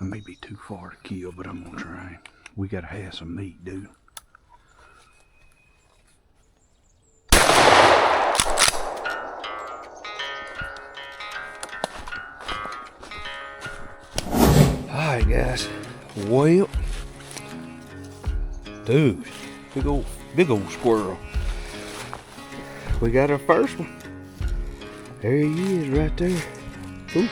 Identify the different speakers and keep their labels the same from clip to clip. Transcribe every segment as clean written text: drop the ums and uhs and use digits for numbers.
Speaker 1: It may be too far to kill, but I'm gonna try. We gotta have some meat, dude. Alright guys, well, dude, big old squirrel. We got our first one. There he is right there. Ooh,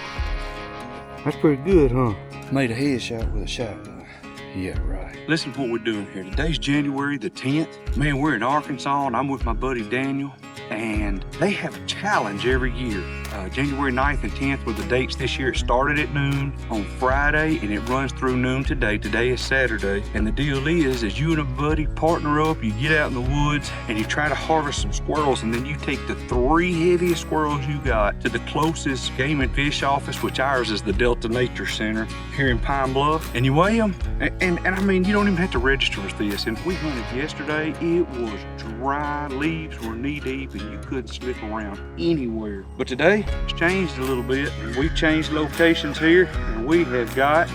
Speaker 1: that's pretty good, huh? Made a headshot with a shotgun. Yeah, right. Listen to what we're doing here. Today's January the 10th. Man, we're in Arkansas and I'm with my buddy Daniel. And they have a challenge every year. January 9th and 10th were the dates this year. It started at noon on Friday and it runs through noon today. Today is Saturday. And the deal is you and a buddy partner up, you get out in the woods and you try to harvest some squirrels, and then you take the 3 heaviest squirrels you got to the closest game and fish office, which ours is the Delta Nature Center here in Pine Bluff, and you weigh them. And I mean, you don't even have to register with this. And we hunted yesterday, it was dry, leaves were knee deep and you couldn't slip around anywhere. But today, it's changed a little bit. We've changed locations here and we have got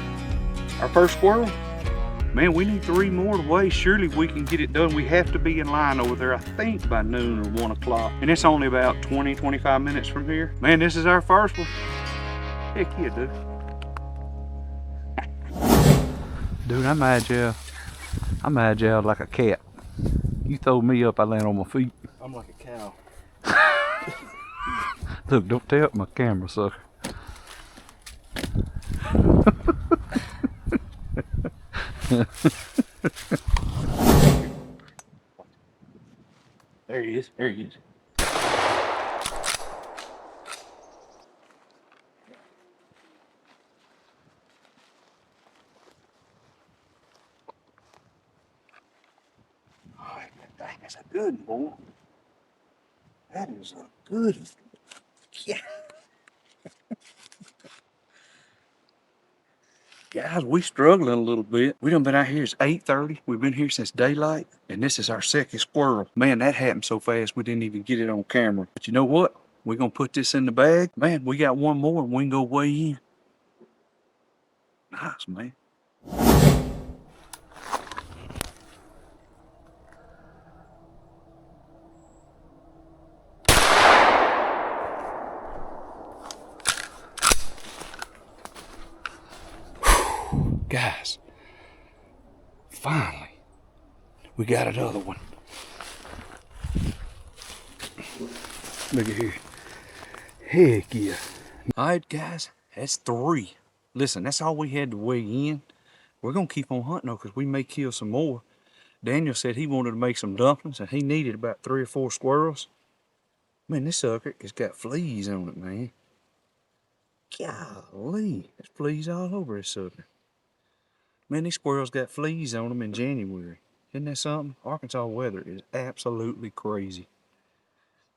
Speaker 1: our first squirrel. Man, we need 3 more to weigh. Surely we can get it done. We have to be in line over there, I think by noon or 1 o'clock. And it's only about 20, 25 minutes from here. Man, this is our first one. Heck yeah, dude. Dude, I'm agile like a cat. You throw me up, I land on my feet.
Speaker 2: I'm like a cow.
Speaker 1: Look, don't tear up my camera, sucker.
Speaker 2: There he is. There he is.
Speaker 1: Dang, that's a good boy. That is a good. Yeah. Guys, we struggling a little bit. We done been out here, it's 8:30. We've been here since daylight, and this is our second squirrel. Man, that happened so fast we didn't even get it on camera. But you know what? We're gonna put this in the bag. Man, we got one more and we can go weigh in. Nice, man. Guys, finally, we got another one. Look at here. Heck yeah. All right, guys, that's 3. Listen, that's all we had to weigh in. We're going to keep on hunting, though, because we may kill some more. Daniel said he wanted to make some dumplings, and he needed about 3 or 4 squirrels. Man, this sucker has got fleas on it, man. Golly, there's fleas all over this sucker. Man, these squirrels got fleas on them in January. Isn't that something? Arkansas weather is absolutely crazy.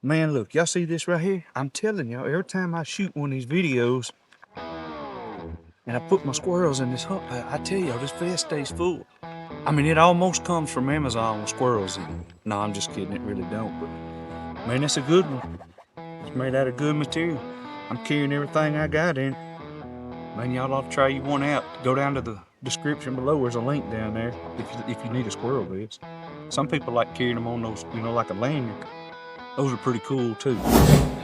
Speaker 1: Man, look, y'all see this right here? I'm telling y'all, every time I shoot one of these videos and I put my squirrels in this hunt pile, I tell y'all, this vest stays full. I mean, it almost comes from Amazon with squirrels in it. No, I'm just kidding, it really don't. But man, that's a good one. It's made out of good material. I'm carrying everything I got in it. Man, y'all ought to try you one out. Go down to the description below. There's a link down there if you need a squirrel vest. Some people like carrying them on those, you know, like a lanyard. Those are pretty cool too.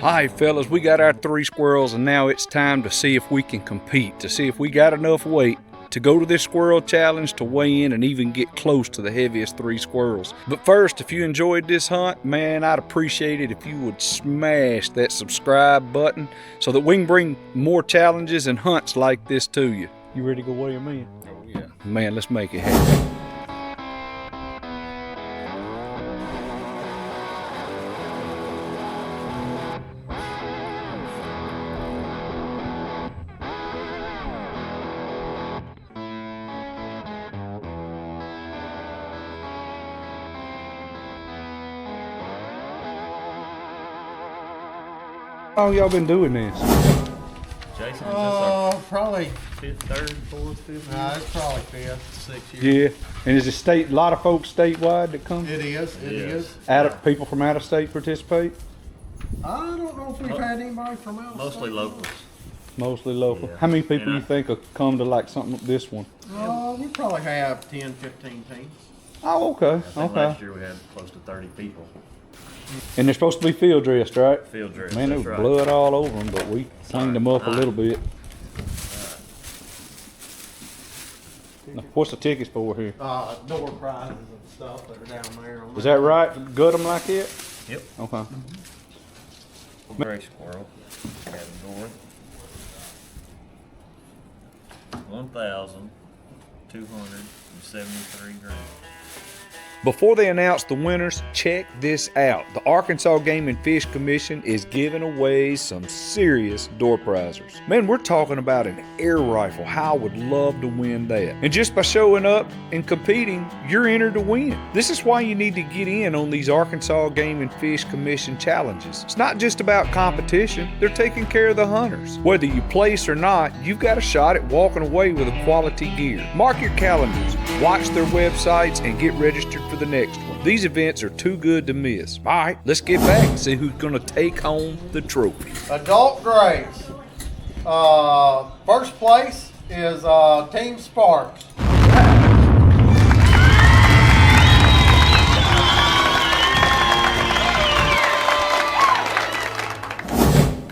Speaker 1: Hi fellas, we got our 3 squirrels and now it's time to see if we can compete, to see if we got enough weight to go to this squirrel challenge, to weigh in and even get close to the heaviest 3 squirrels. But first, if you enjoyed this hunt, man, I'd appreciate it if you would smash that subscribe button so that we can bring more challenges and hunts like this to you. You ready to go weigh them in?
Speaker 2: Oh yeah.
Speaker 1: Man, let's make it happen. How long y'all been doing this?
Speaker 2: Jason, is this
Speaker 3: Probably.
Speaker 2: 5th, 3rd, 4th, 5th?
Speaker 3: No, it's probably 5th, 6th year.
Speaker 1: Yeah, and is it a lot of folks statewide that come?
Speaker 3: It is. It is.
Speaker 1: People from out of state participate?
Speaker 3: I don't know if we've had anybody from out.
Speaker 2: Mostly locals.
Speaker 1: Mostly local.
Speaker 2: Yeah.
Speaker 1: How many people
Speaker 2: And
Speaker 1: you think will come to like something like this one?
Speaker 3: We probably have 10, 15 teams.
Speaker 1: Oh, okay,
Speaker 2: I think
Speaker 1: okay.
Speaker 2: last year we had close to 30 people.
Speaker 1: And they're supposed to be field dressed, right?
Speaker 2: Field dress.
Speaker 1: Man, there
Speaker 2: that's
Speaker 1: was
Speaker 2: right.
Speaker 1: blood all over them, but we cleaned them up a little bit. Now, what's the tickets for here?
Speaker 3: Door prizes and stuff that are down there.
Speaker 1: Is that right? Gut them like that?
Speaker 2: Yep.
Speaker 1: Okay.
Speaker 2: Gray squirrel. Cabin door. 1,273 grand.
Speaker 1: Before they announce the winners, check this out. The Arkansas Game and Fish Commission is giving away some serious door prizers. Man, we're talking about an air rifle. How I would love to win that. And just by showing up and competing, you're entered to win. This is why you need to get in on these Arkansas Game and Fish Commission challenges. It's not just about competition. They're taking care of the hunters. Whether you place or not, you've got a shot at walking away with a quality gear. Mark your calendars, watch their websites, and get registered for the next one. These events are too good to miss. All right, let's get back and see who's going to take home the trophy.
Speaker 3: Adult grays. First place is Team Sparks.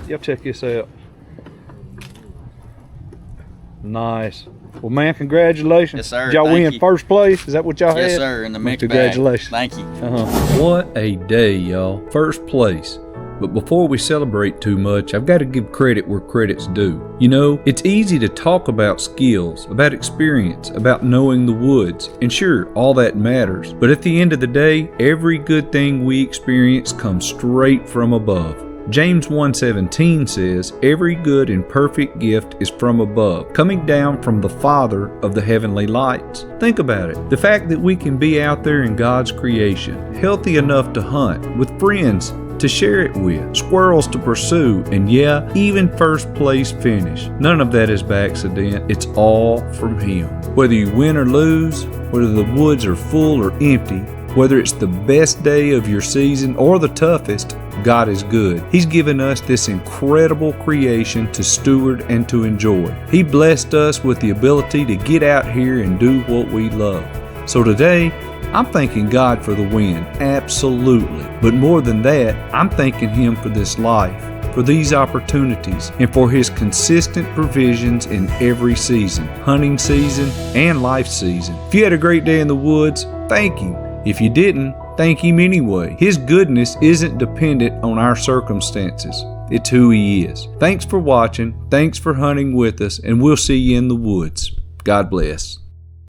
Speaker 1: Y'all check this out. Nice. Well, man, congratulations.
Speaker 4: Yes, sir.
Speaker 1: Did y'all
Speaker 4: Thank
Speaker 1: win
Speaker 4: you.
Speaker 1: first place? Is that what y'all had?
Speaker 4: Yes, sir. In the mixed
Speaker 1: Congratulations.
Speaker 4: bag. Thank you.
Speaker 1: What a day, y'all. First place. But before we celebrate too much, I've got to give credit where credit's due. You know, it's easy to talk about skills, about experience, about knowing the woods, and sure, all that matters. But at the end of the day, every good thing we experience comes straight from above. James 1:17 says, "Every good and perfect gift is from above, coming down from the Father of the heavenly lights." Think about it. The fact that we can be out there in God's creation, healthy enough to hunt, with friends to share it with, squirrels to pursue, and yeah, even first place finish. None of that is by accident. It's all from Him. Whether you win or lose, whether the woods are full or empty, whether it's the best day of your season or the toughest, God is good. He's given us this incredible creation to steward and to enjoy. He blessed us with the ability to get out here and do what we love. So today, I'm thanking God for the win, absolutely. But more than that, I'm thanking Him for this life, for these opportunities, and for His consistent provisions in every season, hunting season and life season. If you had a great day in the woods, thank Him. If you didn't, thank Him anyway. His goodness isn't dependent on our circumstances. It's who He is. Thanks for watching. Thanks for hunting with us, and we'll see you in the woods. God bless.